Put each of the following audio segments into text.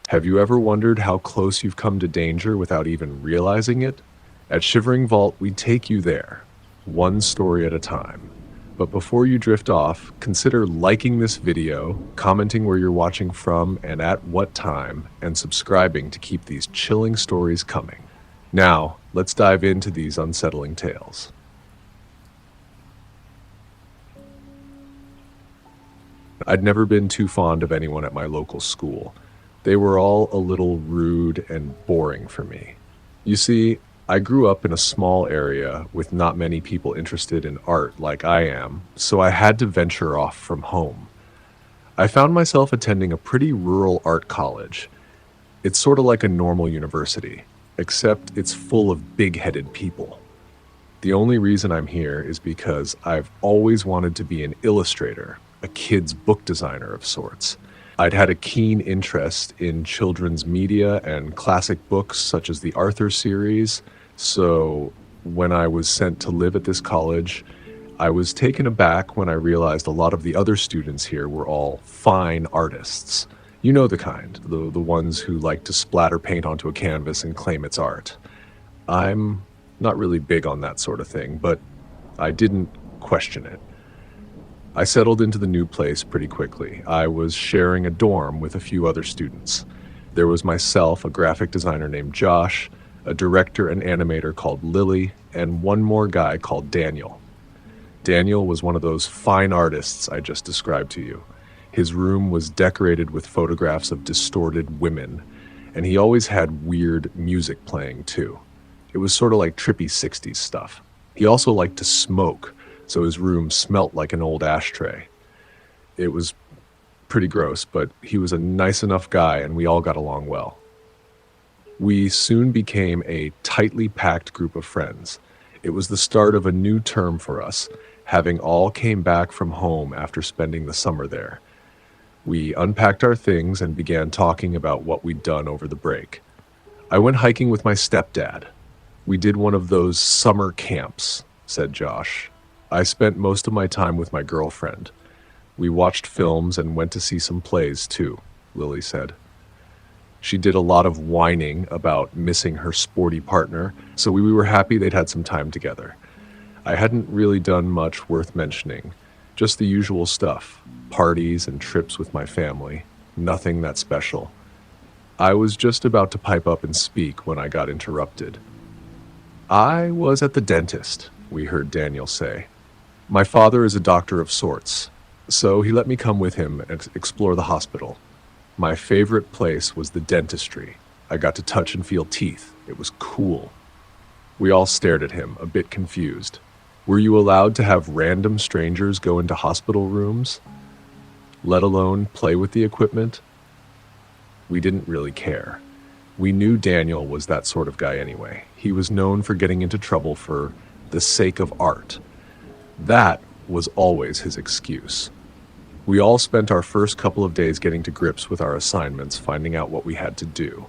Have you ever wondered how close you've come to danger without even realizing it? At Shivering Vault, we take you there, one story at a time. But before you drift off, consider liking this video, commenting where you're watching from and at what time, and subscribing to keep these chilling stories coming. Now, let's dive into these unsettling tales. I'd never been too fond of anyone at my local school. They were all a little rude and boring for me. You see, I grew up in a small area with not many people interested in art like I am, so I had to venture off from home. I found myself attending a pretty rural art college. It's sort of like a normal university, except it's full of big-headed people. The only reason I'm here is because I've always wanted to be an illustrator, a kid's book designer of sorts. I'd had a keen interest in children's media and classic books such as the Arthur series, so when I was sent to live at this college, I was taken aback when I realized a lot of the other students here were all fine artists. You know the kind, the ones who like to splatter paint onto a canvas and claim it's art. I'm not really big on that sort of thing, but I didn't question it. I settled into the new place pretty quickly. I was sharing a dorm with a few other students. There was myself, a graphic designer named Josh, a director and animator called Lily, and one more guy called Daniel. Daniel was one of those fine artists I just described to you. His room was decorated with photographs of distorted women, and he always had weird music playing too. It was sort of like trippy 60s stuff. He also liked to smoke, so his room smelt like an old ashtray. It was pretty gross, but he was a nice enough guy and we all got along well. We soon became a tightly packed group of friends. It was the start of a new term for us, having all came back from home after spending the summer there. We unpacked our things and began talking about what we'd done over the break. I went hiking with my stepdad. We did one of those summer camps, said Josh. I spent most of my time with my girlfriend. We watched films and went to see some plays too, Lily said. She did a lot of whining about missing her sporty partner, so we were happy they'd had some time together. I hadn't really done much worth mentioning, just the usual stuff, parties and trips with my family, nothing that special. I was just about to pipe up and speak when I got interrupted. I was at the dentist, we heard Daniel say. My father is a doctor of sorts, so he let me come with him and explore the hospital. My favorite place was the dentistry. I got to touch and feel teeth. It was cool. We all stared at him, a bit confused. Were you allowed to have random strangers go into hospital rooms, let alone play with the equipment? We didn't really care. We knew Daniel was that sort of guy anyway. He was known for getting into trouble for the sake of art. That was always his excuse. We all spent our first couple of days getting to grips with our assignments, finding out what we had to do.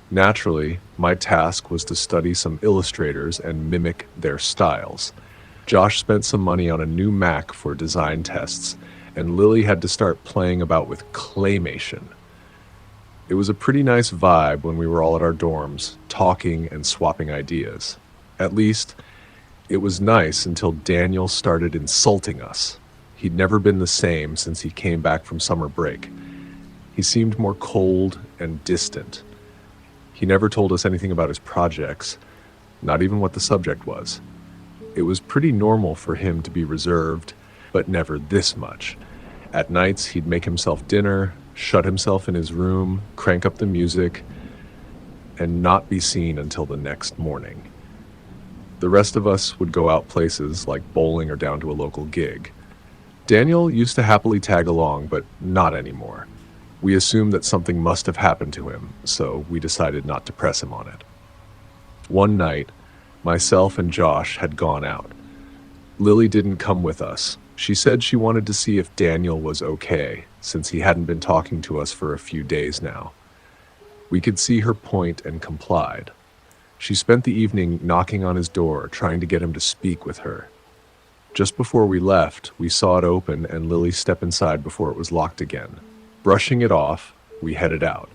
Naturally, my task was to study some illustrators and mimic their styles. Josh spent some money on a new Mac for design tests, and Lily had to start playing about with claymation. It was a pretty nice vibe when we were all at our dorms, talking and swapping ideas. At least, it was nice until Daniel started insulting us. He'd never been the same since he came back from summer break. He seemed more cold and distant. He never told us anything about his projects, not even what the subject was. It was pretty normal for him to be reserved, but never this much. At nights, he'd make himself dinner, shut himself in his room, crank up the music, and not be seen until the next morning. The rest of us would go out places like bowling or down to a local gig. Daniel used to happily tag along, but not anymore. We assumed that something must have happened to him, so we decided not to press him on it. One night, myself and Josh had gone out. Lily didn't come with us. She said she wanted to see if Daniel was okay, since he hadn't been talking to us for a few days now. We could see her point and complied. She spent the evening knocking on his door, trying to get him to speak with her. Just before we left, we saw it open and Lily step inside before it was locked again. Brushing it off, we headed out.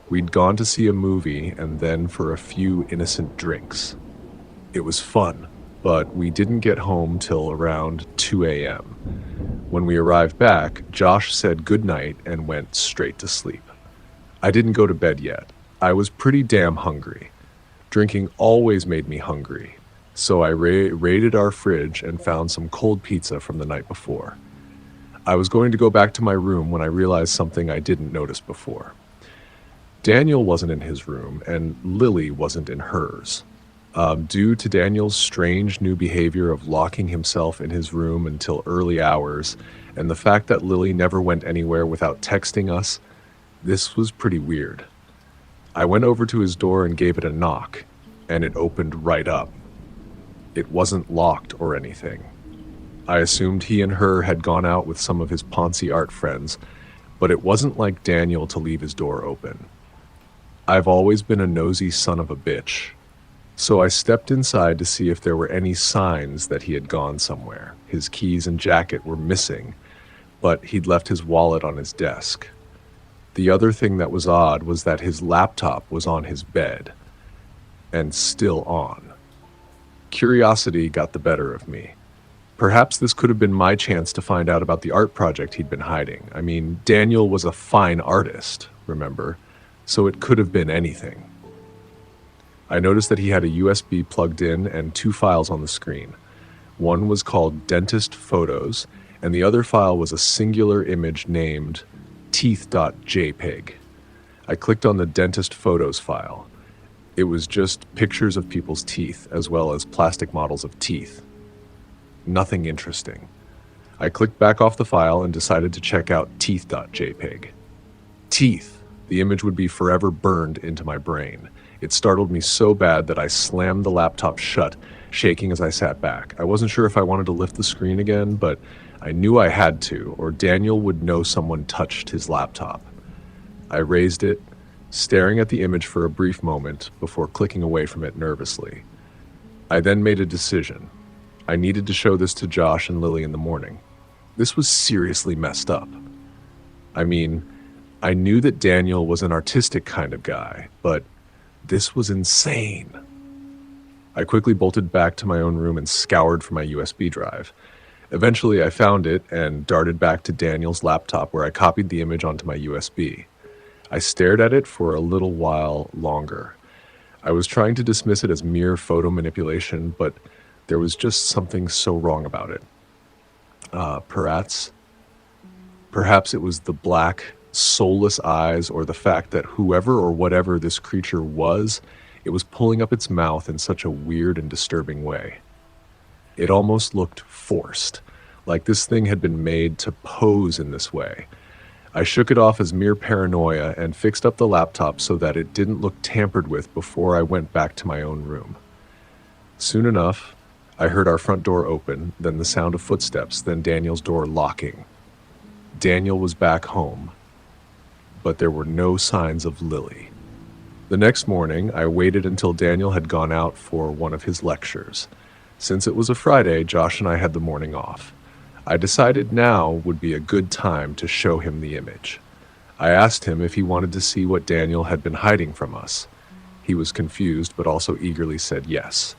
We'd gone to see a movie and then for a few innocent drinks. It was fun, but we didn't get home till around 2 a.m. When we arrived back, Josh said goodnight and went straight to sleep. I didn't go to bed yet. I was pretty damn hungry. Drinking always made me hungry, so I raided our fridge and found some cold pizza from the night before. I was going to go back to my room when I realized something I didn't notice before. Daniel wasn't in his room, and Lily wasn't in hers. Due to Daniel's strange new behavior of locking himself in his room until early hours, and the fact that Lily never went anywhere without texting us, this was pretty weird. I went over to his door and gave it a knock, and it opened right up. It wasn't locked or anything. I assumed he and her had gone out with some of his Ponzi art friends, but it wasn't like Daniel to leave his door open. I've always been a nosy son of a bitch, so I stepped inside to see if there were any signs that he had gone somewhere. His keys and jacket were missing, but he'd left his wallet on his desk. The other thing that was odd was that his laptop was on his bed, and still on. Curiosity got the better of me. Perhaps this could have been my chance to find out about the art project he'd been hiding. I mean, Daniel was a fine artist, remember? So it could have been anything. I noticed that he had a USB plugged in and 2 files on the screen. One was called Dentist Photos, and the other file was a singular image named teeth.jpg. I clicked on the Dentist Photos file. It was just pictures of people's teeth, as well as plastic models of teeth. Nothing interesting. I clicked back off the file and decided to check out teeth.jpg. Teeth. The image would be forever burned into my brain. It startled me so bad that I slammed the laptop shut, shaking as I sat back. I wasn't sure if I wanted to lift the screen again, but I knew I had to, or Daniel would know someone touched his laptop. I raised it, staring at the image for a brief moment before clicking away from it nervously. I then made a decision. I needed to show this to Josh and Lily in the morning. This was seriously messed up. I mean, I knew that Daniel was an artistic kind of guy, but this was insane. I quickly bolted back to my own room and scoured for my USB drive. Eventually, I found it and darted back to Daniel's laptop where I copied the image onto my USB. I stared at it for a little while longer. I was trying to dismiss it as mere photo manipulation, but there was just something so wrong about it. Perhaps it was the black, soulless eyes, or the fact that whoever or whatever this creature was, it was pulling up its mouth in such a weird and disturbing way. It almost looked forced, like this thing had been made to pose in this way. I shook it off as mere paranoia and fixed up the laptop so that it didn't look tampered with before I went back to my own room. Soon enough, I heard our front door open, then the sound of footsteps, then Daniel's door locking. Daniel was back home, but there were no signs of Lily. The next morning, I waited until Daniel had gone out for one of his lectures. Since it was a Friday, Josh and I had the morning off. I decided now would be a good time to show him the image. I asked him if he wanted to see what Daniel had been hiding from us. He was confused, but also eagerly said yes.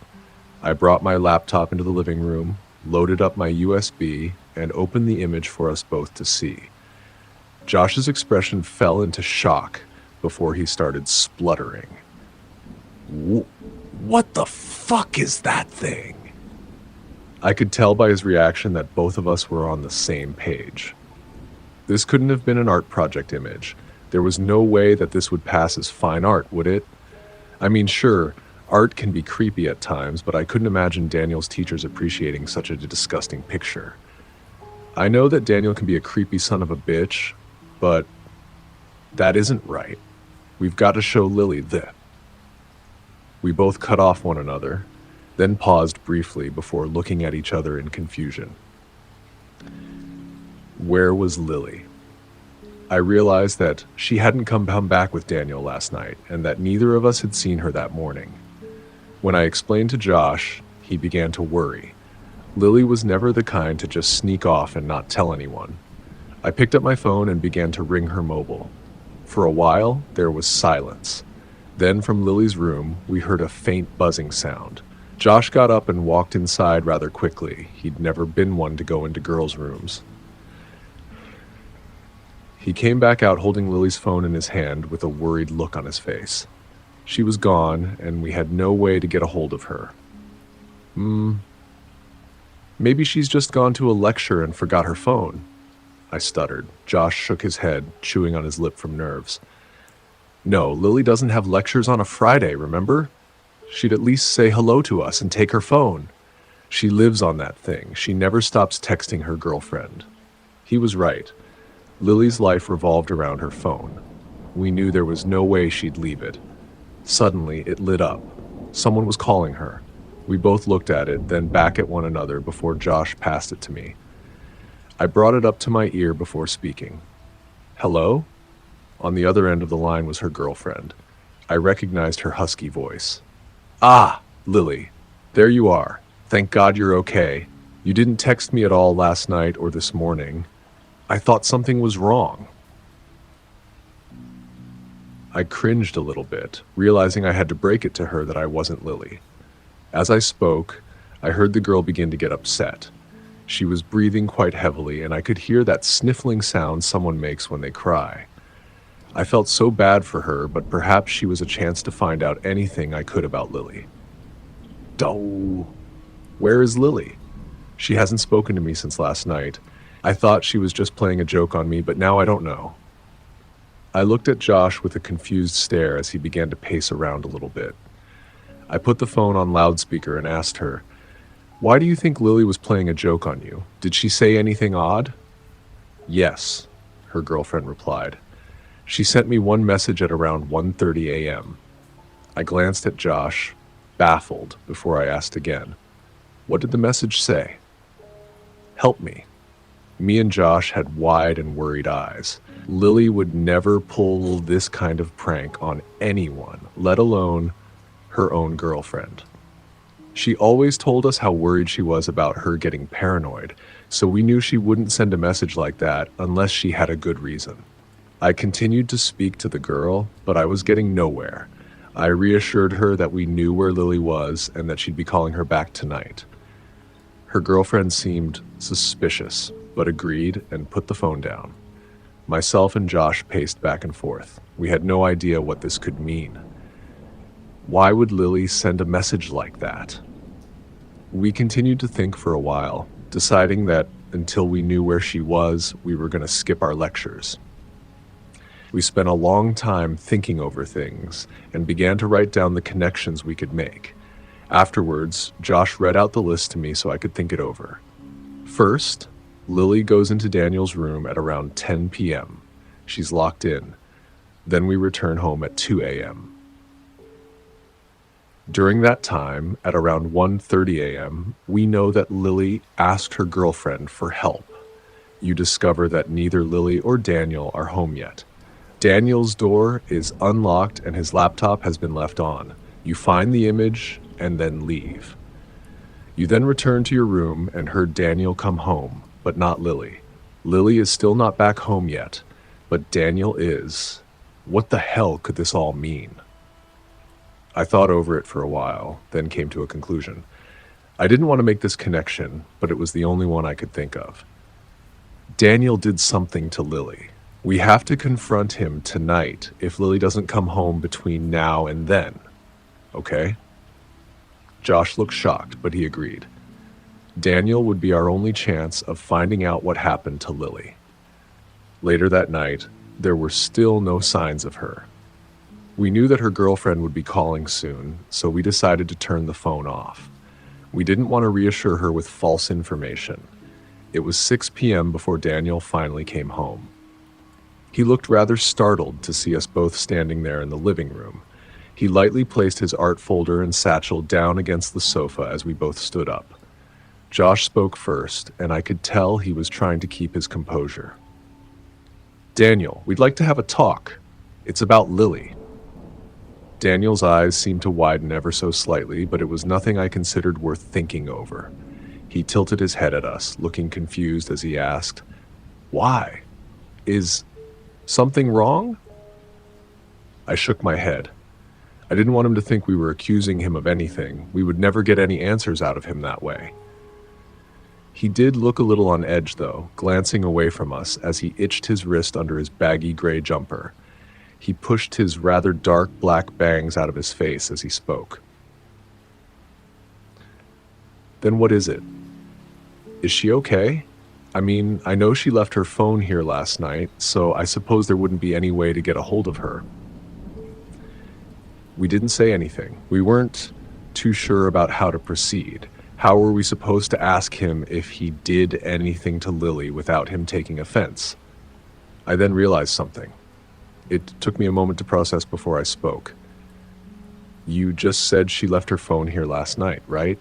I brought my laptop into the living room, loaded up my USB, and opened the image for us both to see. Josh's expression fell into shock before he started spluttering. What the fuck is that thing? I could tell by his reaction that both of us were on the same page. This couldn't have been an art project image. There was no way that this would pass as fine art, would it? I mean, sure, art can be creepy at times, but I couldn't imagine Daniel's teachers appreciating such a disgusting picture. I know that Daniel can be a creepy son of a bitch, but that isn't right. We've got to show Lily this. We both cut off one another, then paused briefly before looking at each other in confusion. Where was Lily? I realized that she hadn't come back with Daniel last night, and that neither of us had seen her that morning. When I explained to Josh, he began to worry. Lily was never the kind to just sneak off and not tell anyone. I picked up my phone and began to ring her mobile. For a while, there was silence. Then from Lily's room, we heard a faint buzzing sound. Josh got up and walked inside rather quickly. He'd never been one to go into girls' rooms. He came back out holding Lily's phone in his hand with a worried look on his face. She was gone, and we had no way to get a hold of her. Maybe she's just gone to a lecture and forgot her phone, I stuttered. Josh shook his head, chewing on his lip from nerves. No, Lily doesn't have lectures on a Friday, remember? She'd at least say hello to us and take her phone. She lives on that thing. She never stops texting her girlfriend. He was right. Lily's life revolved around her phone. We knew there was no way she'd leave it. Suddenly, it lit up. Someone was calling her. We both looked at it, then back at one another before Josh passed it to me. I brought it up to my ear before speaking. Hello? On the other end of the line was her girlfriend. I recognized her husky voice. Ah, Lily. There you are. Thank God you're okay. You didn't text me at all last night or this morning. I thought something was wrong. I cringed a little bit, realizing I had to break it to her that I wasn't Lily. As I spoke, I heard the girl begin to get upset. She was breathing quite heavily, and I could hear that sniffling sound someone makes when they cry. I felt so bad for her, but perhaps she was a chance to find out anything I could about Lily. Oh, where is Lily? She hasn't spoken to me since last night. I thought she was just playing a joke on me, but now I don't know. I looked at Josh with a confused stare as he began to pace around a little bit. I put the phone on loudspeaker and asked her, "Why do you think Lily was playing a joke on you? Did she say anything odd?" "Yes," her girlfriend replied. "She sent me one message at around 1:30 a.m. I glanced at Josh, baffled, before I asked again, "What did the message say?" "Help me." Me and Josh had wide and worried eyes. Lily would never pull this kind of prank on anyone, let alone her own girlfriend. She always told us how worried she was about her getting paranoid, so we knew she wouldn't send a message like that unless she had a good reason. I continued to speak to the girl, but I was getting nowhere. I reassured her that we knew where Lily was and that she'd be calling her back tonight. Her girlfriend seemed suspicious, but agreed and put the phone down. Myself and Josh paced back and forth. We had no idea what this could mean. Why would Lily send a message like that? We continued to think for a while, deciding that until we knew where she was, we were going to skip our lectures. We spent a long time thinking over things and began to write down the connections we could make. Afterwards, Josh read out the list to me so I could think it over. First, Lily goes into Daniel's room at around 10 p.m. She's locked in. Then we return home at 2 a.m. During that time, at around 1:30 a.m., we know that Lily asked her girlfriend for help. You discover that neither Lily or Daniel are home yet. Daniel's door is unlocked and his laptop has been left on. You find the image and then leave. You then return to your room and heard Daniel come home, but not Lily. Lily is still not back home yet, but Daniel is. What the hell could this all mean? I thought over it for a while, then came to a conclusion. I didn't want to make this connection, but it was the only one I could think of. Daniel did something to Lily. We have to confront him tonight if Lily doesn't come home between now and then. Okay? Josh looked shocked, but he agreed. Daniel would be our only chance of finding out what happened to Lily. Later that night, there were still no signs of her. We knew that her girlfriend would be calling soon, so we decided to turn the phone off. We didn't want to reassure her with false information. It was 6 p.m. before Daniel finally came home. He looked rather startled to see us both standing there in the living room. He lightly placed his art folder and satchel down against the sofa as we both stood up. Josh spoke first, and I could tell he was trying to keep his composure. "Daniel, we'd like to have a talk. It's about Lily." Daniel's eyes seemed to widen ever so slightly, but it was nothing I considered worth thinking over. He tilted his head at us, looking confused as he asked, "Why? Is something wrong?" I shook my head. I didn't want him to think we were accusing him of anything. We would never get any answers out of him that way. He did look a little on edge, though, glancing away from us as he itched his wrist under his baggy gray jumper. He pushed his rather dark black bangs out of his face as he spoke. Then what is it? Is she okay? I mean, I know she left her phone here last night, so I suppose there wouldn't be any way to get a hold of her. We didn't say anything. We weren't too sure about how to proceed. How were we supposed to ask him if he did anything to Lily without him taking offense? I then realized something. It took me a moment to process before I spoke. You just said she left her phone here last night, right?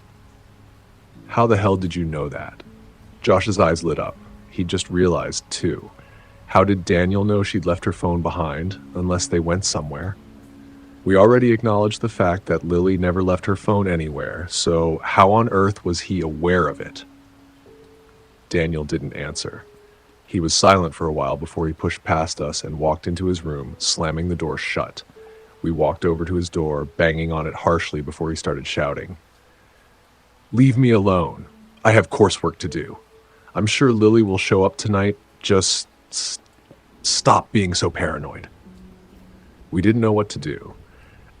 How the hell did you know that? Josh's eyes lit up. He just realized, too. How did Daniel know she'd left her phone behind, unless they went somewhere? We already acknowledged the fact that Lily never left her phone anywhere, so how on earth was he aware of it? Daniel didn't answer. He was silent for a while before he pushed past us and walked into his room, slamming the door shut. We walked over to his door, banging on it harshly before he started shouting. "Leave me alone. I have coursework to do. I'm sure Lily will show up tonight. Just stop being so paranoid." We didn't know what to do.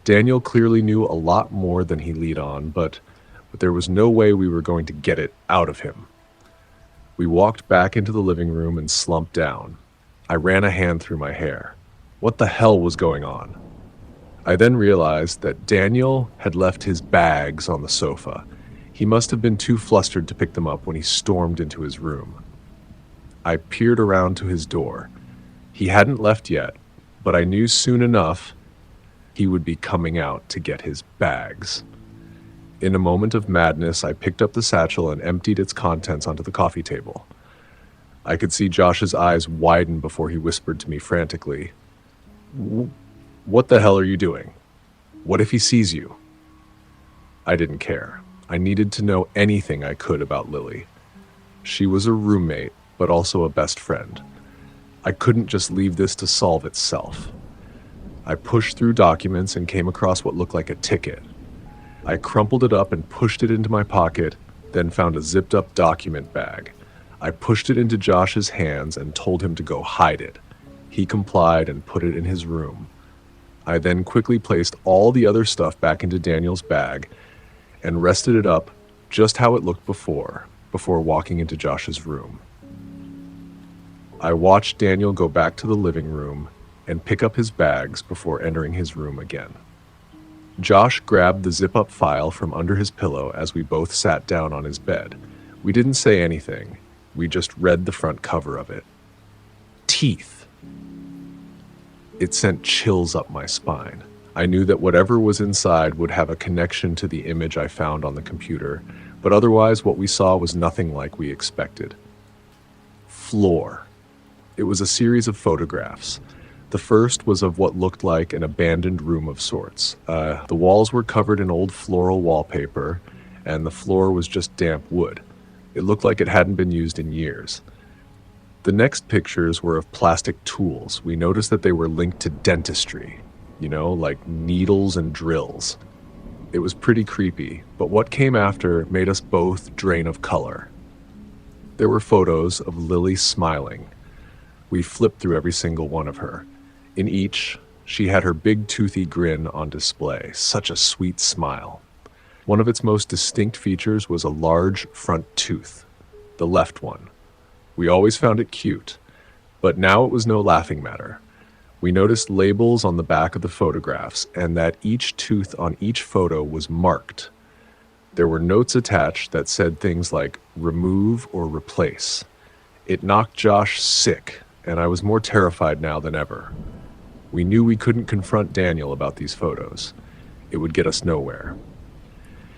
Daniel clearly knew a lot more than he let on, but there was no way we were going to get it out of him. We walked back into the living room and slumped down. I ran a hand through my hair. What the hell was going on? I then realized that Daniel had left his bags on the sofa. He must have been too flustered to pick them up when he stormed into his room. I peered around to his door. He hadn't left yet, but I knew soon enough he would be coming out to get his bags. In a moment of madness, I picked up the satchel and emptied its contents onto the coffee table. I could see Josh's eyes widen before he whispered to me frantically, "What the hell are you doing? What if he sees you?" I didn't care. I needed to know anything I could about Lily. She was a roommate, but also a best friend. I couldn't just leave this to solve itself. I pushed through documents and came across what looked like a ticket. I crumpled it up and pushed it into my pocket, then found a zipped-up document bag. I pushed it into Josh's hands and told him to go hide it. He complied and put it in his room. I then quickly placed all the other stuff back into Daniel's bag and rested it up just how it looked before walking into Josh's room. I watched Daniel go back to the living room and pick up his bags before entering his room again. Josh grabbed the zip-up file from under his pillow as we both sat down on his bed. We didn't say anything. We just read the front cover of it. Teeth. It sent chills up my spine. I knew that whatever was inside would have a connection to the image I found on the computer, but otherwise what we saw was nothing like we expected. Floor. It was a series of photographs. The first was of what looked like an abandoned room of sorts. The walls were covered in old floral wallpaper, and the floor was just damp wood. It looked like it hadn't been used in years. The next pictures were of plastic tools. We noticed that they were linked to dentistry, like needles and drills. It was pretty creepy, but what came after made us both drain of color. There were photos of Lily smiling. We flipped through every single one of her. In each, she had her big toothy grin on display, such a sweet smile. One of its most distinct features was a large front tooth, the left one. We always found it cute, but now it was no laughing matter. We noticed labels on the back of the photographs and that each tooth on each photo was marked. There were notes attached that said things like remove or replace. It knocked Josh sick, and I was more terrified now than ever. We knew we couldn't confront Daniel about these photos. It would get us nowhere.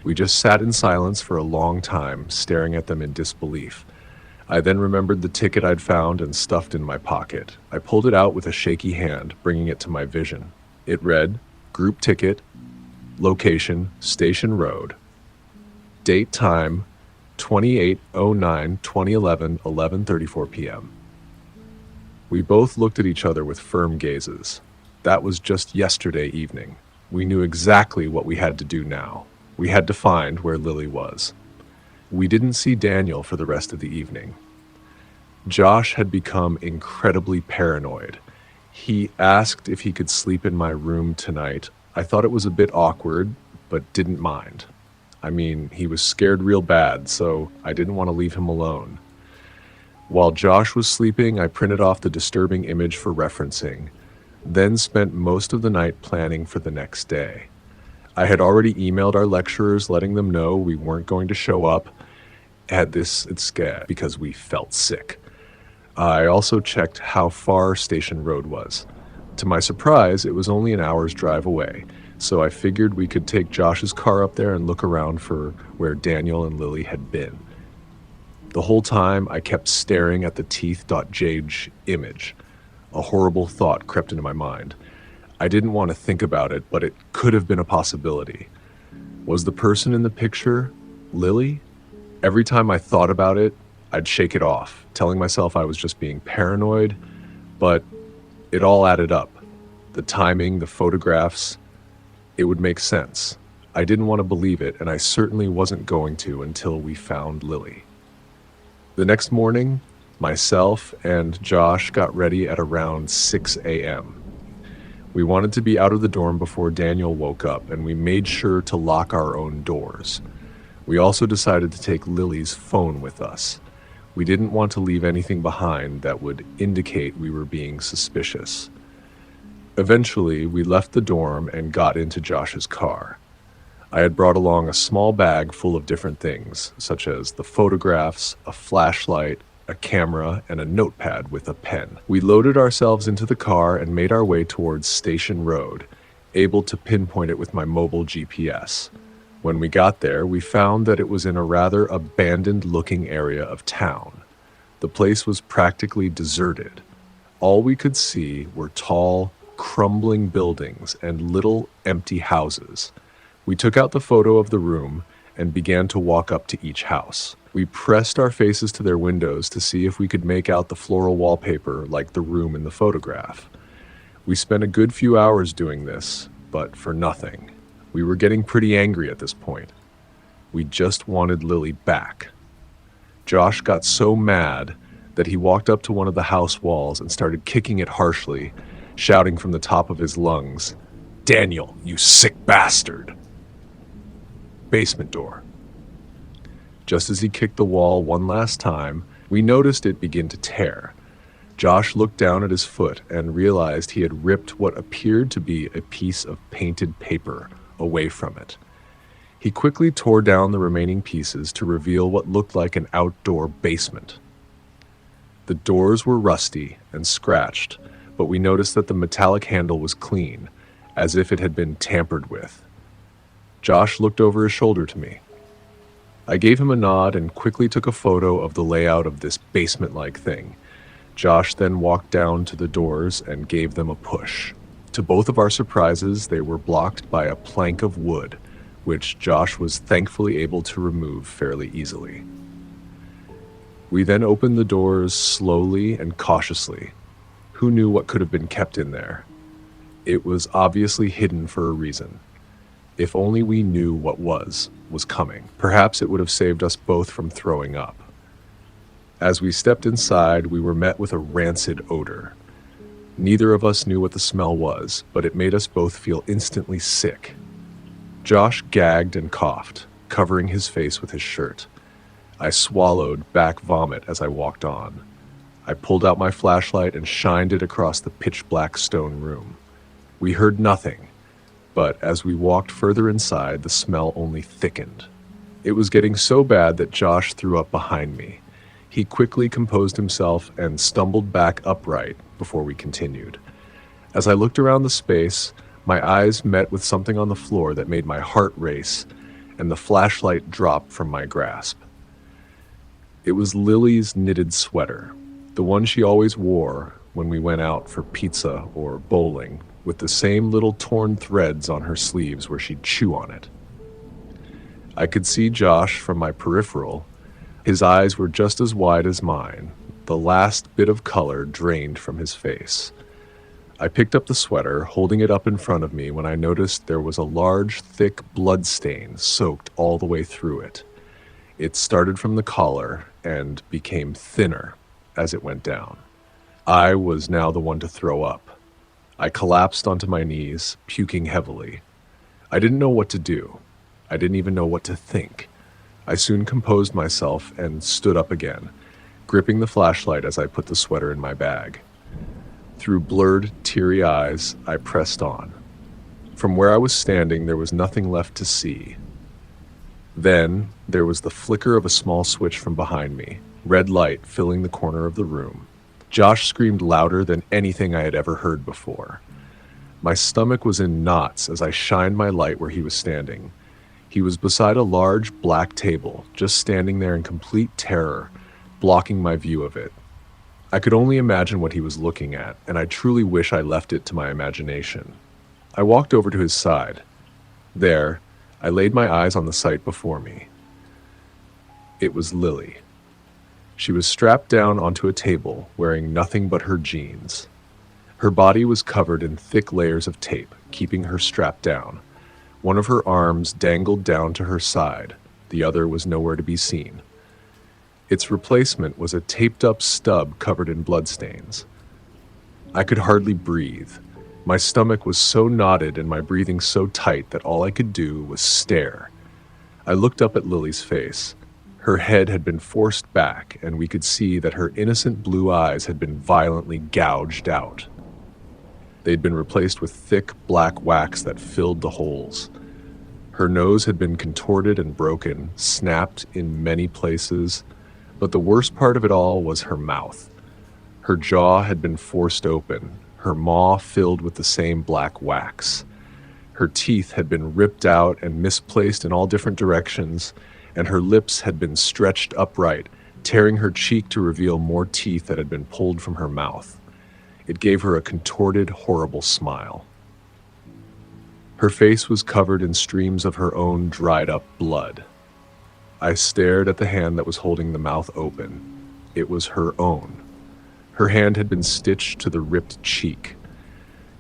We just sat in silence for a long time, staring at them in disbelief. I then remembered the ticket I'd found and stuffed in my pocket. I pulled it out with a shaky hand, bringing it to my vision. It read, group ticket, location, Station Road, date time, 28/09/2011, 11:34 p.m. We both looked at each other with firm gazes. that was just yesterday evening. We knew exactly what we had to do now. We had to find where Lily was. We didn't see Daniel for the rest of the evening. Josh had become incredibly paranoid. He asked if he could sleep in my room tonight. I thought it was a bit awkward, but didn't mind. I mean, he was scared real bad, so I didn't want to leave him alone. While Josh was sleeping, I printed off the disturbing image for referencing, then spent most of the night planning for the next day. I had already emailed our lecturers letting them know we weren't going to show up at this SCA because we felt sick. I also checked how far Station Road was. To my surprise, it was only an hour's drive away, so I figured we could take Josh's car up there and look around for where Daniel and Lily had been. The whole time, I kept staring at the teeth.jg image. A horrible thought crept into my mind. I didn't want to think about it, but it could have been a possibility. Was the person in the picture Lily? Every time I thought about it, I'd shake it off, telling myself I was just being paranoid, but it all added up. The timing, the photographs, it would make sense. I didn't want to believe it, and I certainly wasn't going to until we found Lily. The next morning, myself and Josh got ready at around 6 a.m. We wanted to be out of the dorm before Daniel woke up, and we made sure to lock our own doors. We also decided to take Lily's phone with us. We didn't want to leave anything behind that would indicate we were being suspicious. Eventually, we left the dorm and got into Josh's car. I had brought along a small bag full of different things, such as the photographs, a flashlight, a camera, and a notepad with a pen. We loaded ourselves into the car and made our way towards Station Road, able to pinpoint it with my mobile GPS. When we got there, we found that it was in a rather abandoned-looking area of town. The place was practically deserted. All we could see were tall, crumbling buildings and little empty houses. We took out the photo of the room and began to walk up to each house. We pressed our faces to their windows to see if we could make out the floral wallpaper like the room in the photograph. We spent a good few hours doing this, but for nothing. We were getting pretty angry at this point. We just wanted Lily back. Josh got so mad that he walked up to one of the house walls and started kicking it harshly, shouting from the top of his lungs, "Daniel, you sick bastard!" Basement door. Just as he kicked the wall one last time, we noticed it begin to tear. Josh looked down at his foot and realized he had ripped what appeared to be a piece of painted paper away from it. He quickly tore down the remaining pieces to reveal what looked like an outdoor basement. The doors were rusty and scratched, but we noticed that the metallic handle was clean, as if it had been tampered with. Josh looked over his shoulder to me. I gave him a nod and quickly took a photo of the layout of this basement-like thing. Josh then walked down to the doors and gave them a push. To both of our surprises, they were blocked by a plank of wood, which Josh was thankfully able to remove fairly easily. We then opened the doors slowly and cautiously. Who knew what could have been kept in there? It was obviously hidden for a reason. If only we knew what was coming. Perhaps it would have saved us both from throwing up. As we stepped inside, we were met with a rancid odor. Neither of us knew what the smell was, but it made us both feel instantly sick. Josh gagged and coughed, covering his face with his shirt. I swallowed back vomit as I walked on. I pulled out my flashlight and shined it across the pitch-black stone room. We heard nothing, but as we walked further inside, the smell only thickened. It was getting so bad that Josh threw up behind me. He quickly composed himself and stumbled back upright before we continued. As I looked around the space, my eyes met with something on the floor that made my heart race, and the flashlight dropped from my grasp. It was Lily's knitted sweater, the one she always wore when we went out for pizza or bowling, with the same little torn threads on her sleeves where she'd chew on it. I could see Josh from my peripheral. His eyes were just as wide as mine. The last bit of color drained from his face. I picked up the sweater, holding it up in front of me when I noticed there was a large, thick blood stain soaked all the way through it. It started from the collar and became thinner as it went down. I was now the one to throw up. I collapsed onto my knees, puking heavily. I didn't know what to do. I didn't even know what to think. I soon composed myself and stood up again, gripping the flashlight as I put the sweater in my bag. Through blurred, teary eyes, I pressed on. From where I was standing, there was nothing left to see. Then, there was the flicker of a small switch from behind me, red light filling the corner of the room. Josh screamed louder than anything I had ever heard before. My stomach was in knots as I shined my light where he was standing. He was beside a large black table, just standing there in complete terror, blocking my view of it. I could only imagine what he was looking at, and I truly wish I left it to my imagination. I walked over to his side. There, I laid my eyes on the sight before me. It was Lily. She was strapped down onto a table, wearing nothing but her jeans. Her body was covered in thick layers of tape, keeping her strapped down. One of her arms dangled down to her side. The other was nowhere to be seen. Its replacement was a taped-up stub covered in bloodstains. I could hardly breathe. My stomach was so knotted and my breathing so tight that all I could do was stare. I looked up at Lily's face. Her head had been forced back, and we could see that her innocent blue eyes had been violently gouged out. They'd been replaced with thick black wax that filled the holes. Her nose had been contorted and broken, snapped in many places, but the worst part of it all was her mouth. Her jaw had been forced open, her maw filled with the same black wax. Her teeth had been ripped out and misplaced in all different directions, and her lips had been stretched upright, tearing her cheek to reveal more teeth that had been pulled from her mouth. It gave her a contorted, horrible smile. Her face was covered in streams of her own dried-up blood. I stared at the hand that was holding the mouth open. It was her own. Her hand had been stitched to the ripped cheek.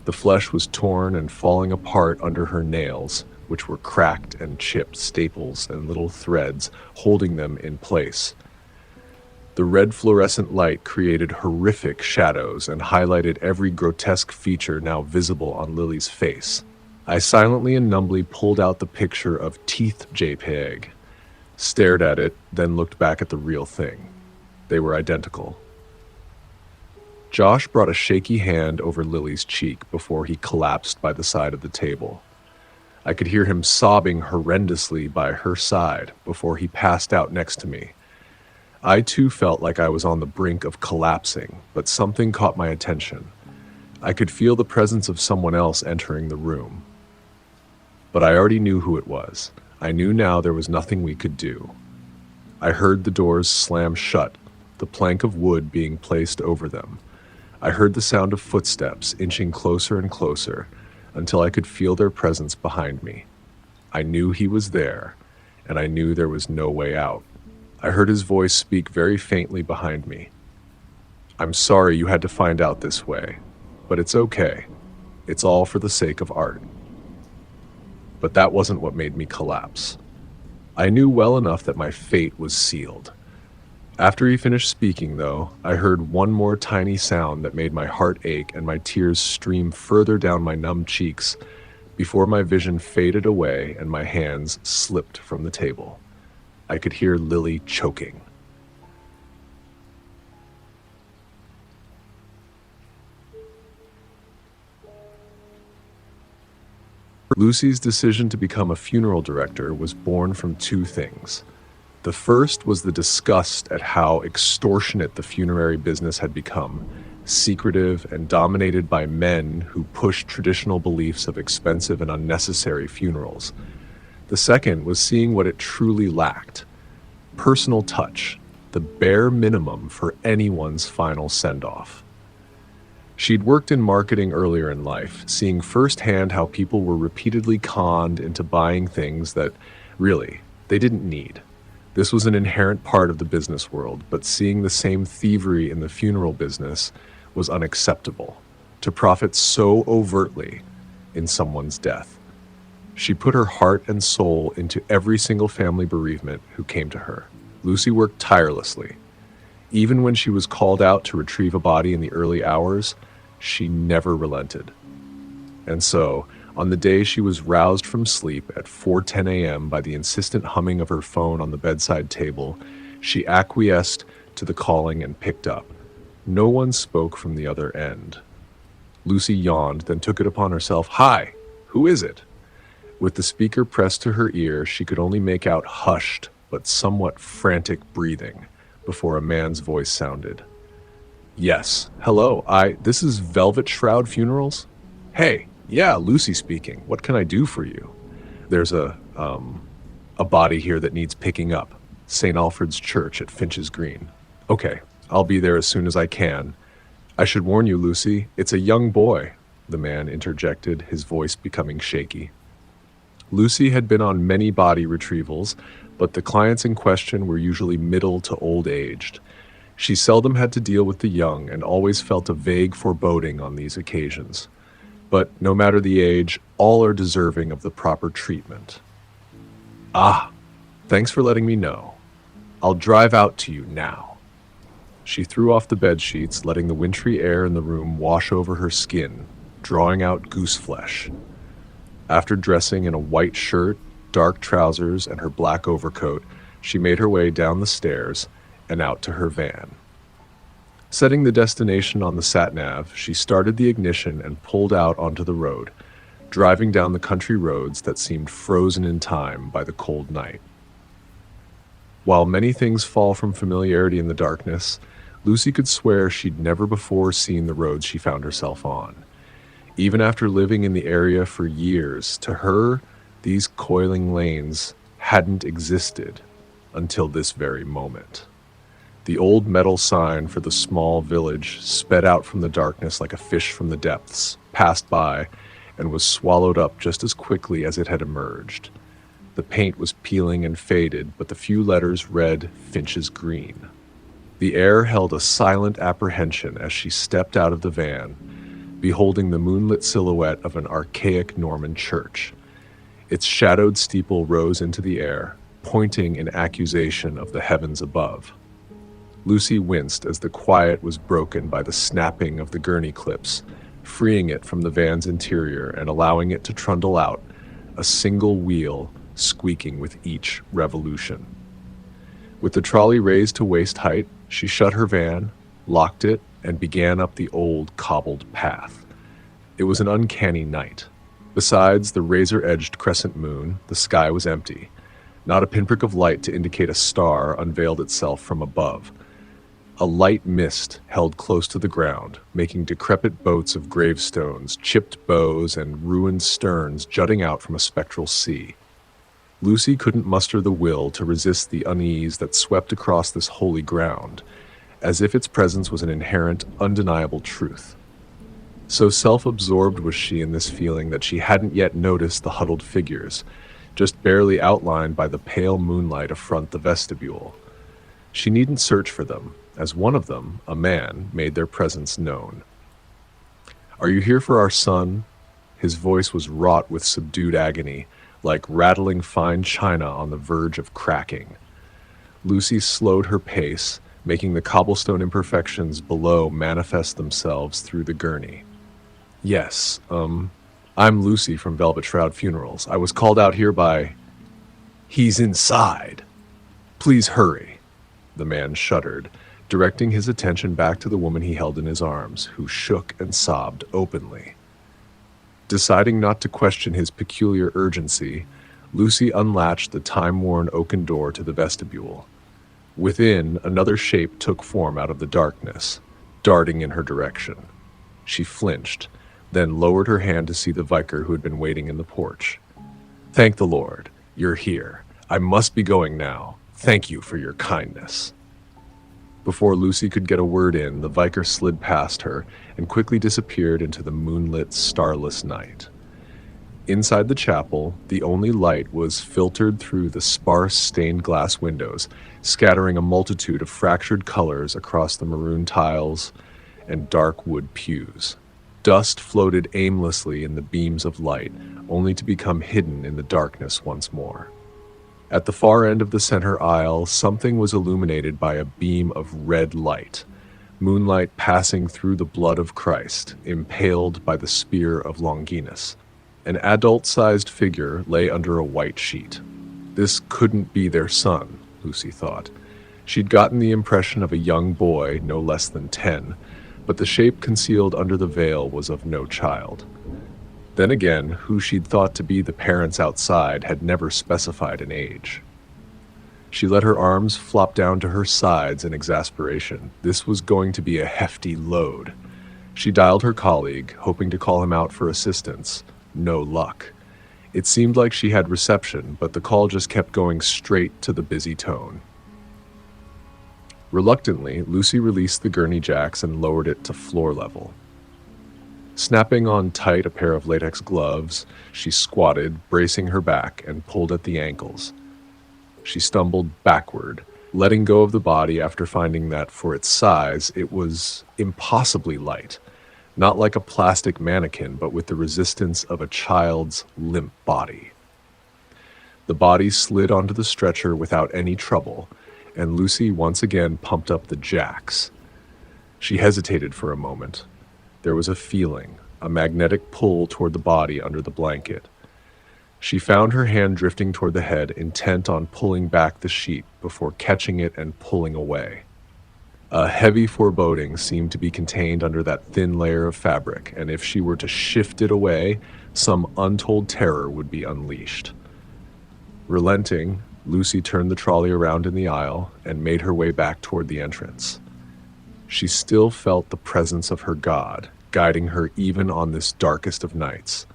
The flesh was torn and falling apart under her nails, which were cracked and chipped staples and little threads holding them in place. The red fluorescent light created horrific shadows and highlighted every grotesque feature now visible on Lily's face. I silently and numbly pulled out the picture of Teeth JPEG, stared at it, then looked back at the real thing. They were identical. Josh brought a shaky hand over Lily's cheek before he collapsed by the side of the table. I could hear him sobbing horrendously by her side before he passed out next to me. I too felt like I was on the brink of collapsing, but something caught my attention. I could feel the presence of someone else entering the room. But I already knew who it was. I knew now there was nothing we could do. I heard the doors slam shut, the plank of wood being placed over them. I heard the sound of footsteps inching closer and closer until I could feel their presence behind me. I knew he was there, and I knew there was no way out. I heard his voice speak very faintly behind me. "I'm sorry you had to find out this way, but it's okay. It's all for the sake of art." But that wasn't what made me collapse. I knew well enough that my fate was sealed. After he finished speaking, though, I heard one more tiny sound that made my heart ache and my tears stream further down my numb cheeks before my vision faded away and my hands slipped from the table. I could hear Lily choking. Lucy's decision to become a funeral director was born from two things. The first was the disgust at how extortionate the funerary business had become, secretive and dominated by men who pushed traditional beliefs of expensive and unnecessary funerals. The second was seeing what it truly lacked: personal touch, the bare minimum for anyone's final send-off. She'd worked in marketing earlier in life, seeing firsthand how people were repeatedly conned into buying things that, really, they didn't need. This was an inherent part of the business world, but seeing the same thievery in the funeral business was unacceptable. to profit so overtly in someone's death. She put her heart and soul into every single family bereavement who came to her. Lucy worked tirelessly. Even when she was called out to retrieve a body in the early hours, she never relented. And so, on the day she was roused from sleep at 4:10 a.m. by the insistent humming of her phone on the bedside table, she acquiesced to the calling and picked up. No one spoke from the other end. Lucy yawned, then took it upon herself. "Hi, who is it?" With the speaker pressed to her ear, she could only make out hushed but somewhat frantic breathing before a man's voice sounded. "Yes, hello, this is Velvet Shroud Funerals? Hey, yeah, Lucy speaking. What can I do for you? There's a body here that needs picking up. St. Alfred's Church at Finch's Green. Okay, I'll be there as soon as I can. I should warn you, Lucy, it's a young boy," the man interjected, his voice becoming shaky. Lucy had been on many body retrievals, but the clients in question were usually middle to old-aged. She seldom had to deal with the young and always felt a vague foreboding on these occasions. But no matter the age, all are deserving of the proper treatment. "Ah, thanks for letting me know. I'll drive out to you now." She threw off the bed sheets, letting the wintry air in the room wash over her skin, drawing out goose flesh. After dressing in a white shirt, dark trousers, and her black overcoat, she made her way down the stairs and out to her van. Setting the destination on the sat-nav, she started the ignition and pulled out onto the road, driving down the country roads that seemed frozen in time by the cold night. While many things fall from familiarity in the darkness, Lucy could swear she'd never before seen the roads she found herself on. Even after living in the area for years, to her, these coiling lanes hadn't existed until this very moment. The old metal sign for the small village sped out from the darkness like a fish from the depths, passed by, and was swallowed up just as quickly as it had emerged. The paint was peeling and faded, but the few letters read Finch's Green. The air held a silent apprehension as she stepped out of the van, beholding the moonlit silhouette of an archaic Norman church. Its shadowed steeple rose into the air, pointing in accusation of the heavens above. Lucy winced as the quiet was broken by the snapping of the gurney clips, freeing it from the van's interior and allowing it to trundle out, a single wheel squeaking with each revolution. With the trolley raised to waist height, she shut her van, locked it, and began up the old cobbled path. It was an uncanny night. Besides the razor-edged crescent moon, the sky was empty. Not a pinprick of light to indicate a star unveiled itself from above. A light mist held close to the ground, making decrepit boats of gravestones, chipped bows, and ruined sterns jutting out from a spectral sea. Lucy couldn't muster the will to resist the unease that swept across this holy ground, as if its presence was an inherent, undeniable truth. So self-absorbed was she in this feeling that she hadn't yet noticed the huddled figures, just barely outlined by the pale moonlight affront the vestibule. She needn't search for them, as one of them, a man, made their presence known. "Are you here for our son?" His voice was wrought with subdued agony, like rattling fine china on the verge of cracking. Lucy slowed her pace, making the cobblestone imperfections below manifest themselves through the gurney. "Yes, I'm Lucy from Velvet Shroud Funerals. I was called out here by—" "He's inside. Please hurry." The man shuddered, directing his attention back to the woman he held in his arms, who shook and sobbed openly. Deciding not to question his peculiar urgency, Lucy unlatched the time-worn oaken door to the vestibule. Within, another shape took form out of the darkness, darting in her direction. She flinched, then lowered her hand to see the vicar who had been waiting in the porch. "Thank the Lord, you're here. I must be going now. Thank you for your kindness." Before Lucy could get a word in, the vicar slid past her and quickly disappeared into the moonlit, starless night. Inside the chapel, the only light was filtered through the sparse stained glass windows, scattering a multitude of fractured colors across the maroon tiles and dark wood pews. Dust floated aimlessly in the beams of light, only to become hidden in the darkness once more. At the far end of the center aisle, something was illuminated by a beam of red light, moonlight passing through the blood of Christ, impaled by the spear of Longinus. An adult-sized figure lay under a white sheet. This couldn't be their son, Lucy thought. She'd gotten the impression of a young boy, no less than 10, but the shape concealed under the veil was of no child. Then again, who she'd thought to be the parents outside had never specified an age. She let her arms flop down to her sides in exasperation. This was going to be a hefty load. She dialed her colleague, hoping to call him out for assistance. No luck. It seemed like she had reception, but the call just kept going straight to the busy tone. Reluctantly, Lucy released the gurney jacks and lowered it to floor level. Snapping on tight a pair of latex gloves, she squatted, bracing her back, and pulled at the ankles. She stumbled backward, letting go of the body after finding that, for its size, it was impossibly light. Not like a plastic mannequin, but with the resistance of a child's limp body. The body slid onto the stretcher without any trouble, and Lucy once again pumped up the jacks. She hesitated for a moment. There was a feeling, a magnetic pull toward the body under the blanket. She found her hand drifting toward the head, intent on pulling back the sheet before catching it and pulling away. A heavy foreboding seemed to be contained under that thin layer of fabric, and if she were to shift it away, some untold terror would be unleashed. Relenting, Lucy turned the trolley around in the aisle and made her way back toward the entrance. She still felt the presence of her God, guiding her even on this darkest of nights.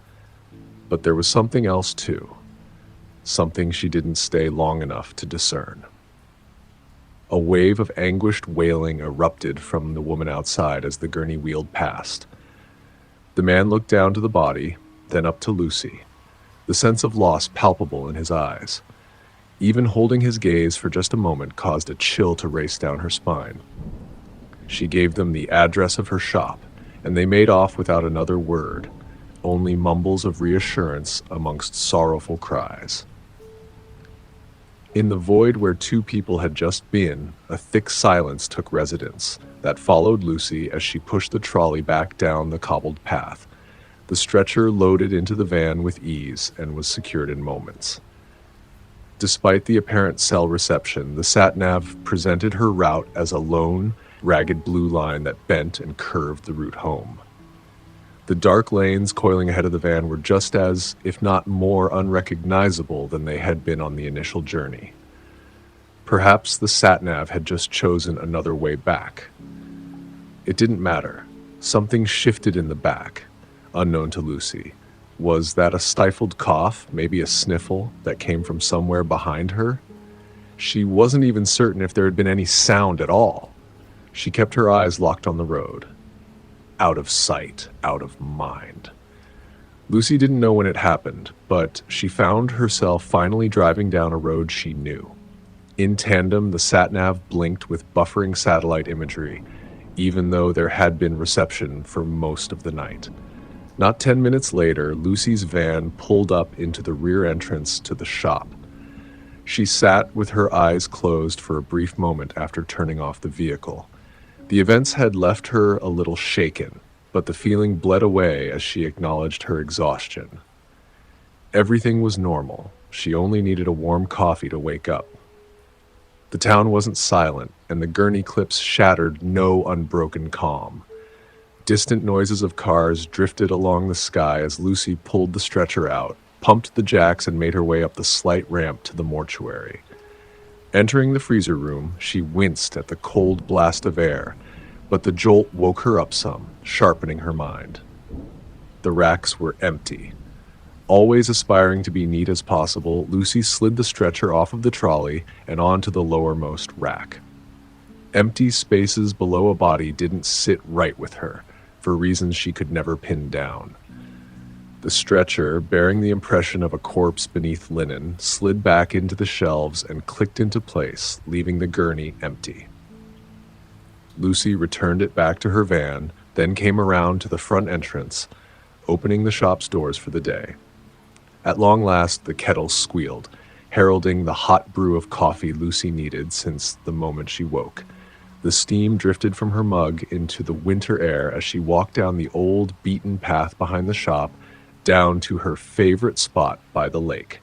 But there was something else too, something she didn't stay long enough to discern. A wave of anguished wailing erupted from the woman outside as the gurney wheeled past. The man looked down to the body, then up to Lucy, the sense of loss palpable in his eyes. Even holding his gaze for just a moment caused a chill to race down her spine. She gave them the address of her shop, and they made off without another word, only mumbles of reassurance amongst sorrowful cries. In the void where two people had just been, a thick silence took residence that followed Lucy as she pushed the trolley back down the cobbled path. The stretcher loaded into the van with ease and was secured in moments. Despite the apparent cell reception, the sat-nav presented her route as a lone, ragged blue line that bent and curved the route home. The dark lanes coiling ahead of the van were just as, if not more, unrecognizable than they had been on the initial journey. Perhaps the sat-nav had just chosen another way back. It didn't matter. Something shifted in the back, unknown to Lucy. Was that a stifled cough, maybe a sniffle, that came from somewhere behind her? She wasn't even certain if there had been any sound at all. She kept her eyes locked on the road. Out of sight, out of mind. Lucy didn't know when it happened, but she found herself finally driving down a road she knew. In tandem, the sat-nav blinked with buffering satellite imagery, even though there had been reception for most of the night. Not 10 minutes later, Lucy's van pulled up into the rear entrance to the shop. She sat with her eyes closed for a brief moment after turning off the vehicle. The events had left her a little shaken, but the feeling bled away as she acknowledged her exhaustion. Everything was normal. She only needed a warm coffee to wake up. The town wasn't silent, and the gurney clips shattered no unbroken calm. Distant noises of cars drifted along the sky as Lucy pulled the stretcher out, pumped the jacks, and made her way up the slight ramp to the mortuary. Entering the freezer room, she winced at the cold blast of air, but the jolt woke her up some, sharpening her mind. The racks were empty. Always aspiring to be neat as possible, Lucy slid the stretcher off of the trolley and onto the lowermost rack. Empty spaces below a body didn't sit right with her, for reasons she could never pin down. The stretcher, bearing the impression of a corpse beneath linen, slid back into the shelves and clicked into place, leaving the gurney empty. Lucy returned it back to her van, then came around to the front entrance, opening the shop's doors for the day. At long last, the kettle squealed, heralding the hot brew of coffee Lucy needed since the moment she woke. The steam drifted from her mug into the winter air as she walked down the old, beaten path behind the shop, down to her favorite spot by the lake.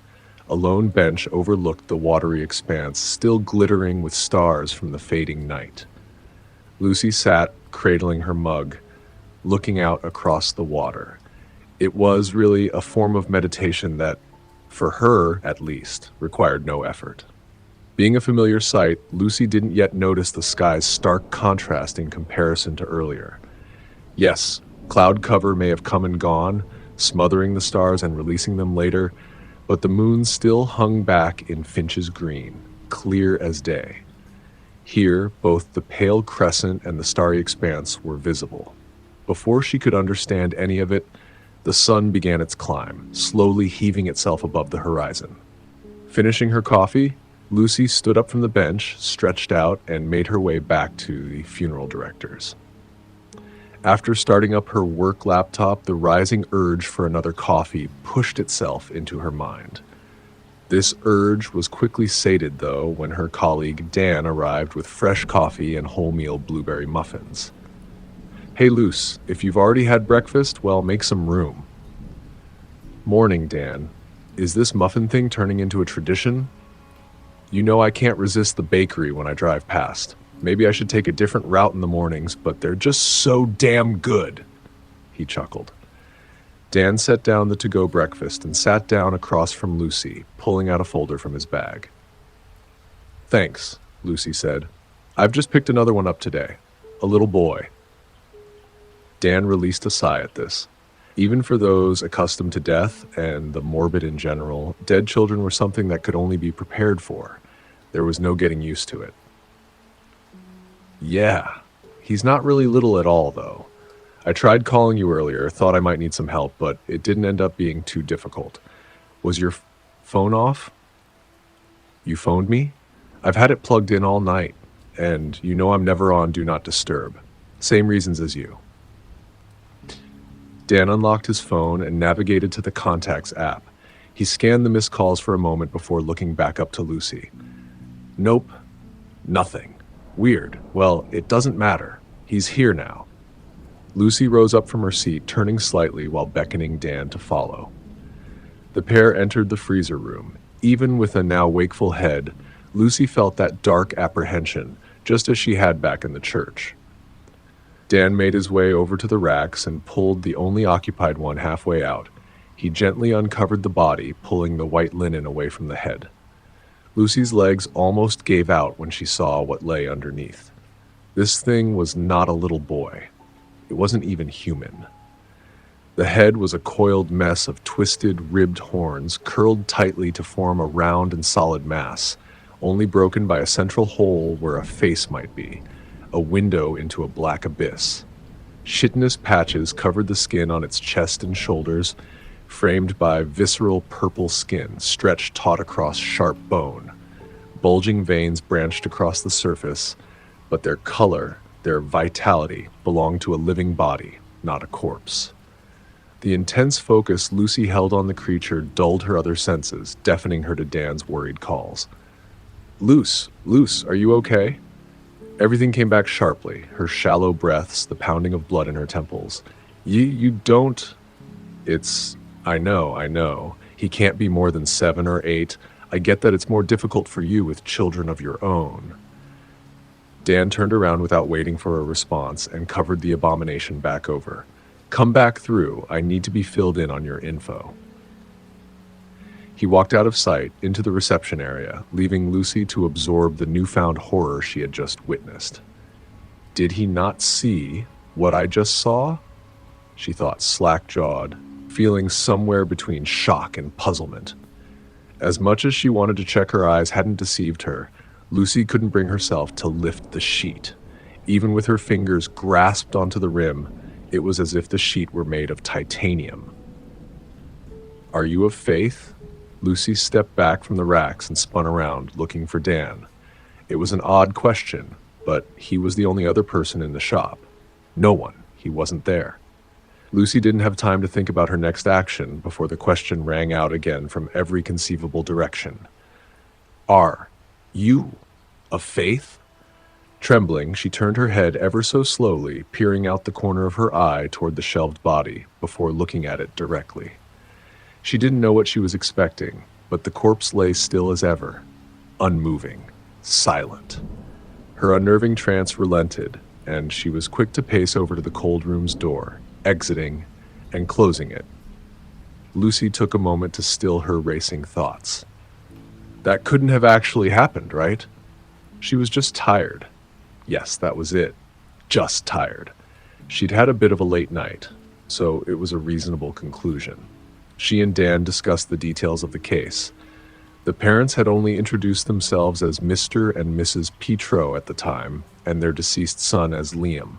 A lone bench overlooked the watery expanse, still glittering with stars from the fading night. Lucy sat, cradling her mug, looking out across the water. It was really a form of meditation that, for her at least, required no effort. Being a familiar sight, Lucy didn't yet notice the sky's stark contrast in comparison to earlier. Yes, cloud cover may have come and gone, smothering the stars and releasing them later, but the moon still hung back in Finch's green, clear as day. Here, both the pale crescent and the starry expanse were visible. Before she could understand any of it, the sun began its climb, slowly heaving itself above the horizon. Finishing her coffee, Lucy stood up from the bench, stretched out, and made her way back to the funeral director's. After starting up her work laptop, the rising urge for another coffee pushed itself into her mind. This urge was quickly sated, though, when her colleague Dan arrived with fresh coffee and wholemeal blueberry muffins. "Hey, Luce, if you've already had breakfast, well, make some room." "Morning, Dan. Is this muffin thing turning into a tradition? You know I can't resist the bakery when I drive past. Maybe I should take a different route in the mornings, but they're just so damn good." He chuckled. Dan set down the to-go breakfast and sat down across from Lucy, pulling out a folder from his bag. "Thanks," Lucy said. "I've just picked another one up today. A little boy." Dan released a sigh at this. Even for those accustomed to death and the morbid in general, dead children were something that could only be prepared for. There was no getting used to it. "Yeah, he's not really little at all, though. I tried calling you earlier, thought I might need some help, but it didn't end up being too difficult. Was your phone off?" "You phoned me? I've had it plugged in all night, and you know I'm never on Do Not Disturb. Same reasons as you." Dan unlocked his phone and navigated to the Contacts app. He scanned the missed calls for a moment before looking back up to Lucy. "Nope. Nothing. Weird. Well, it doesn't matter. He's here now." Lucy rose up from her seat, turning slightly while beckoning Dan to follow. The pair entered the freezer room. Even with a now wakeful head, Lucy felt that dark apprehension, just as she had back in the church. Dan made his way over to the racks and pulled the only occupied one halfway out. He gently uncovered the body, pulling the white linen away from the head. Lucy's legs almost gave out when she saw what lay underneath. This thing was not a little boy. It wasn't even human. The head was a coiled mess of twisted, ribbed horns, curled tightly to form a round and solid mass, only broken by a central hole where a face might be, a window into a black abyss. Chitinous patches covered the skin on its chest and shoulders, framed by visceral purple skin stretched taut across sharp bone. Bulging veins branched across the surface, but their color, their vitality, belonged to a living body, not a corpse. The intense focus Lucy held on the creature dulled her other senses, deafening her to Dan's worried calls. Luce, are you okay?" Everything came back sharply, her shallow breaths, the pounding of blood in her temples. You don't... I know. He can't be more than 7 or 8. I get that it's more difficult for you with children of your own." Dan turned around without waiting for a response and covered the abomination back over. "Come back through. I need to be filled in on your info." He walked out of sight into the reception area, leaving Lucy to absorb the newfound horror she had just witnessed. Did he not see what I just saw? She thought, slack-jawed, feeling somewhere between shock and puzzlement. As much as she wanted to check her eyes hadn't deceived her, Lucy couldn't bring herself to lift the sheet. Even with her fingers grasped onto the rim, it was as if the sheet were made of titanium. "Are you of faith?" Lucy stepped back from the racks and spun around, looking for Dan. It was an odd question, but he was the only other person in the shop. No one. He wasn't there. Lucy didn't have time to think about her next action before the question rang out again from every conceivable direction. Are you of faith? Trembling, she turned her head ever so slowly, peering out the corner of her eye toward the shelved body before looking at it directly. She didn't know what she was expecting, but the corpse lay still as ever, unmoving, silent. Her unnerving trance relented, and she was quick to pace over to the cold room's door, exiting and closing it. Lucy took a moment to still her racing thoughts. That couldn't have actually happened, right? She was just tired. Yes, that was it. Just tired. She'd had a bit of a late night, so it was a reasonable conclusion. She and Dan discussed the details of the case. The parents had only introduced themselves as Mr. and Mrs. Petro at the time, and their deceased son as Liam.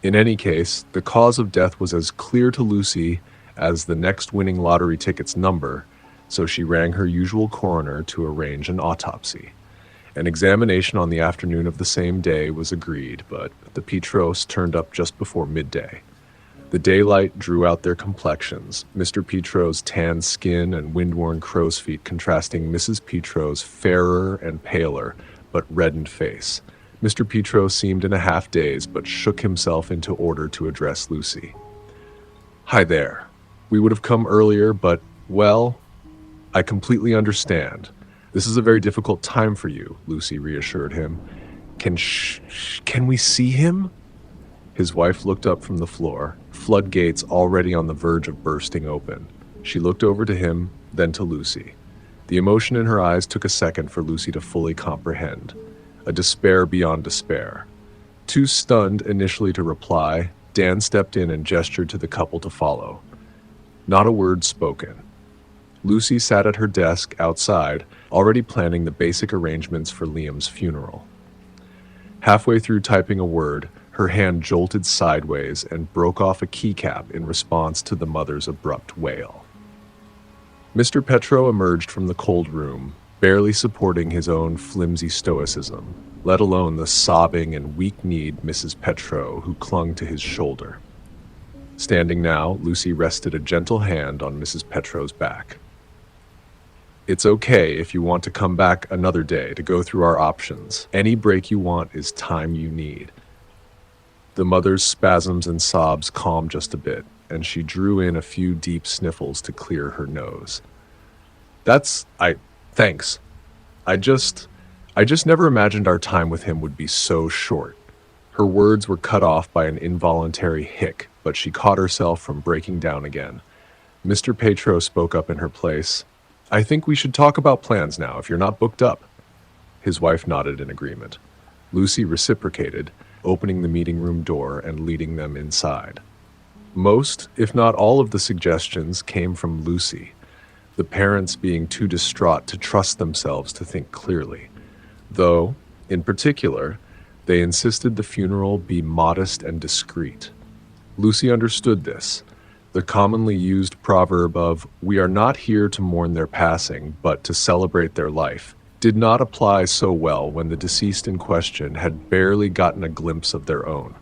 In any case, the cause of death was as clear to Lucy as the next winning lottery ticket's number, so she rang her usual coroner to arrange an autopsy. An examination on the afternoon of the same day was agreed, but the Petros turned up just before midday. The daylight drew out their complexions, Mr. Petro's tanned skin and wind-worn crow's feet contrasting Mrs. Petro's fairer and paler, but reddened face. Mr. Petro seemed in a half-daze, but shook himself into order to address Lucy. Hi there. We would have come earlier, but, well, I completely understand. This is a very difficult time for you, Lucy reassured him. Can we see him? His wife looked up from the floor, floodgates already on the verge of bursting open. She looked over to him, then to Lucy. The emotion in her eyes took a second for Lucy to fully comprehend. A despair beyond despair. Too stunned initially to reply, Dan stepped in and gestured to the couple to follow. Not a word spoken. Lucy sat at her desk outside, already planning the basic arrangements for Liam's funeral. Halfway through typing a word, her hand jolted sideways and broke off a keycap in response to the mother's abrupt wail. Mr. Petro emerged from the cold room, barely supporting his own flimsy stoicism, let alone the sobbing and weak-kneed Mrs. Petro who clung to his shoulder. Standing now, Lucy rested a gentle hand on Mrs. Petro's back. It's okay if you want to come back another day to go through our options. Any break you want is time you need. The mother's spasms and sobs calmed just a bit, and she drew in a few deep sniffles to clear her nose. Thanks. I just never imagined our time with him would be so short. Her words were cut off by an involuntary hic, but she caught herself from breaking down again. Mr. Petro spoke up in her place. I think we should talk about plans now, if you're not booked up. His wife nodded in agreement. Lucy reciprocated, opening the meeting room door and leading them inside. Most, if not all of the suggestions came from Lucy, the parents being too distraught to trust themselves to think clearly. Though, in particular, they insisted the funeral be modest and discreet. Lucy understood this. The commonly used proverb of, "We are not here to mourn their passing, but to celebrate their life," did not apply so well when the deceased in question had barely gotten a glimpse of their own.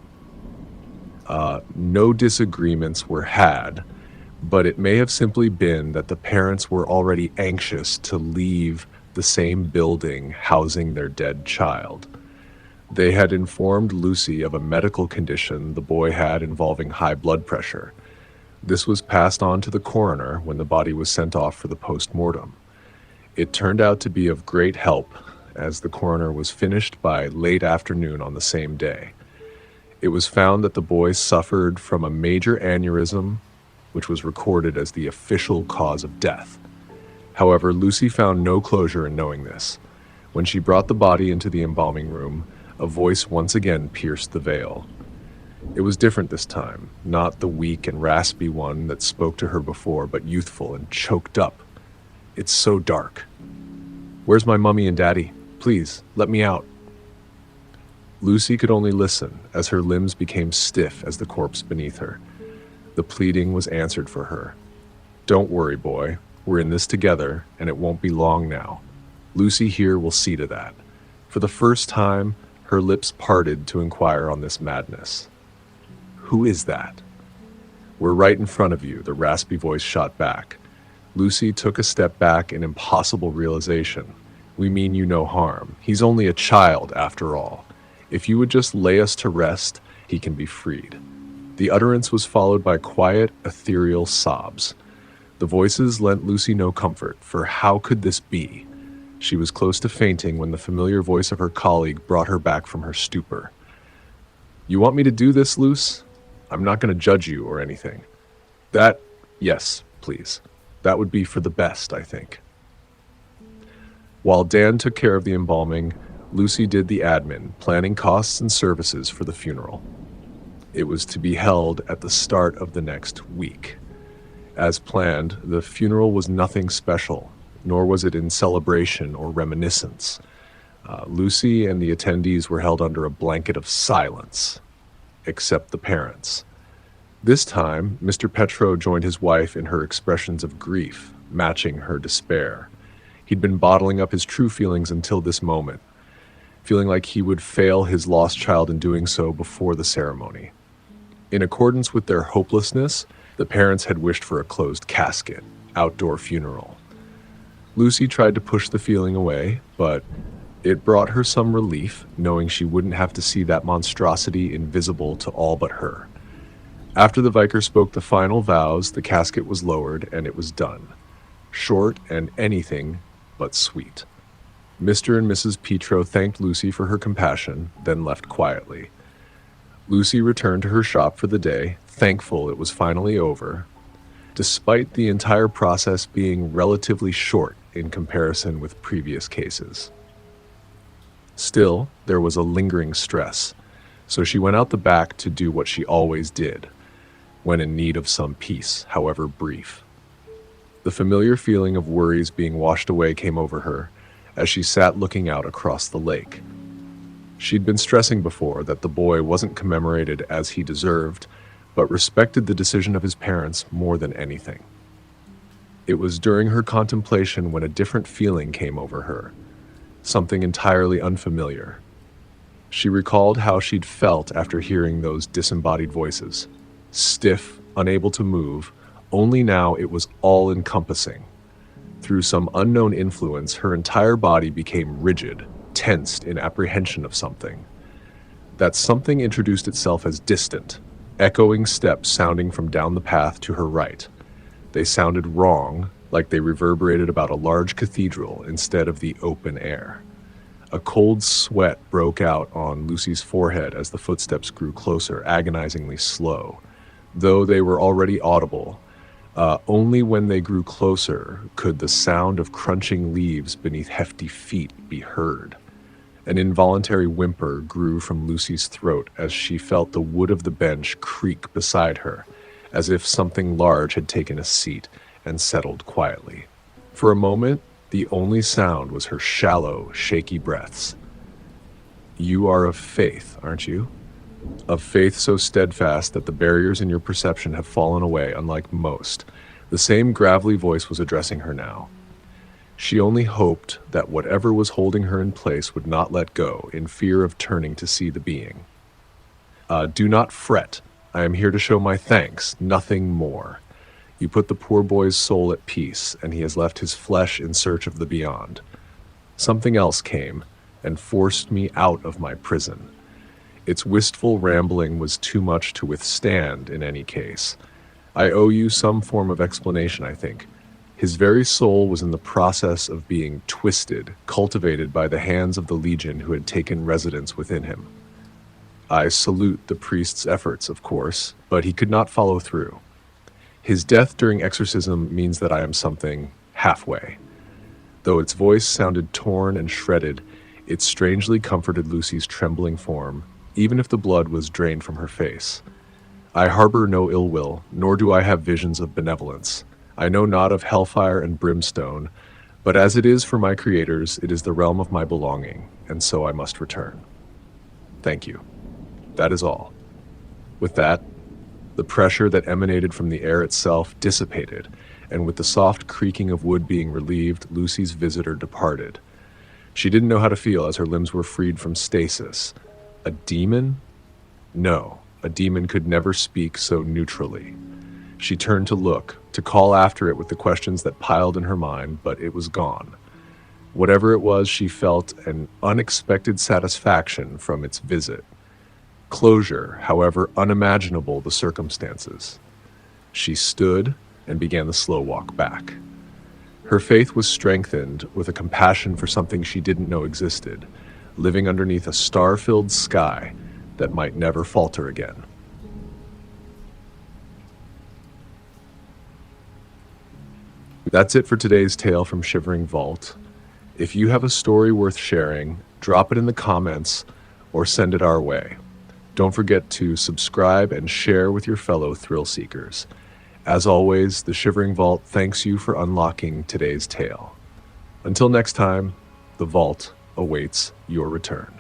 No disagreements were had, but it may have simply been that the parents were already anxious to leave the same building housing their dead child. They had informed Lucy of a medical condition the boy had involving high blood pressure. This was passed on to the coroner when the body was sent off for the post-mortem. It turned out to be of great help, as the coroner was finished by late afternoon on the same day. It was found that the boy suffered from a major aneurysm, which was recorded as the official cause of death. However, Lucy found no closure in knowing this. When she brought the body into the embalming room, a voice once again pierced the veil. It was different this time, not the weak and raspy one that spoke to her before, but youthful and choked up. It's so dark. Where's my mummy and daddy? Please, let me out. Lucy could only listen as her limbs became stiff as the corpse beneath her. The pleading was answered for her. Don't worry, boy. We're in this together, and it won't be long now. Lucy here will see to that. For the first time, her lips parted to inquire on this madness. Who is that?" "We're right in front of you," the raspy voice shot back. Lucy took a step back in impossible realization. "We mean you no harm. He's only a child, after all. If you would just lay us to rest, he can be freed." The utterance was followed by quiet, ethereal sobs. The voices lent Lucy no comfort, for how could this be? She was close to fainting when the familiar voice of her colleague brought her back from her stupor. "You want me to do this, Luce? I'm not going to judge you or anything." Yes, please. That would be for the best, I think." While Dan took care of the embalming, Lucy did the admin, planning costs and services for the funeral. It was to be held at the start of the next week. As planned, the funeral was nothing special, nor was it in celebration or reminiscence. Lucy and the attendees were held under a blanket of silence, except the parents. This time, Mr. Petro joined his wife in her expressions of grief, matching her despair. He'd been bottling up his true feelings until this moment, feeling like he would fail his lost child in doing so before the ceremony. In accordance with their hopelessness, the parents had wished for a closed casket, outdoor funeral. Lucy tried to push the feeling away, but it brought her some relief, knowing she wouldn't have to see that monstrosity invisible to all but her. After the vicar spoke the final vows, the casket was lowered and it was done. Short and anything but sweet. Mr. and Mrs. Petro thanked Lucy for her compassion, then left quietly. Lucy returned to her shop for the day, thankful it was finally over, despite the entire process being relatively short in comparison with previous cases. Still, there was a lingering stress, so she went out the back to do what she always did, when in need of some peace, however brief. The familiar feeling of worries being washed away came over her as she sat looking out across the lake. She'd been stressing before that the boy wasn't commemorated as he deserved, but respected the decision of his parents more than anything. It was during her contemplation when a different feeling came over her, something entirely unfamiliar. She recalled how she'd felt after hearing those disembodied voices. Stiff, unable to move, only now it was all-encompassing. Through some unknown influence, her entire body became rigid, tensed in apprehension of something. That something introduced itself as distant, echoing steps sounding from down the path to her right. They sounded wrong, like they reverberated about a large cathedral instead of the open air. A cold sweat broke out on Lucy's forehead as the footsteps grew closer, agonizingly slow. Though they were already audible, only when they grew closer could the sound of crunching leaves beneath hefty feet be heard. An involuntary whimper grew from Lucy's throat as she felt the wood of the bench creak beside her, as if something large had taken a seat and settled quietly. For a moment, the only sound was her shallow, shaky breaths. "You are of faith, aren't you? Of faith so steadfast that the barriers in your perception have fallen away, unlike most." The same gravelly voice was addressing her now. She only hoped that whatever was holding her in place would not let go, in fear of turning to see the being. "Do not fret. I am here to show my thanks, nothing more. You put the poor boy's soul at peace, and he has left his flesh in search of the beyond. Something else came and forced me out of my prison. Its wistful rambling was too much to withstand in any case. I owe you some form of explanation, I think. His very soul was in the process of being twisted, cultivated by the hands of the legion who had taken residence within him. I salute the priest's efforts, of course, but he could not follow through. His death during exorcism means that I am something halfway." Though its voice sounded torn and shredded, it strangely comforted Lucy's trembling form, even if the blood was drained from her face. "I harbor no ill will, nor do I have visions of benevolence. I know not of hellfire and brimstone, but as it is for my creators, it is the realm of my belonging, and so I must return. Thank you. That is all." With that, the pressure that emanated from the air itself dissipated, and with the soft creaking of wood being relieved, Lucy's visitor departed. She didn't know how to feel as her limbs were freed from stasis. A demon? No, A demon could never speak so neutrally. She turned to look, to call after it with the questions that piled in her mind, but it was gone. Whatever it was, she felt an unexpected satisfaction from its visit. Closure, however unimaginable the circumstances. She stood and began the slow walk back. Her faith was strengthened with a compassion for something she didn't know existed, living underneath a star-filled sky that might never falter again. That's it for today's tale from Shivering Vault. If you have a story worth sharing, drop it in the comments or send it our way. Don't forget to subscribe and share with your fellow thrill seekers. As always, the Shivering Vault thanks you for unlocking today's tale. Until next time, the Vault awaits your return.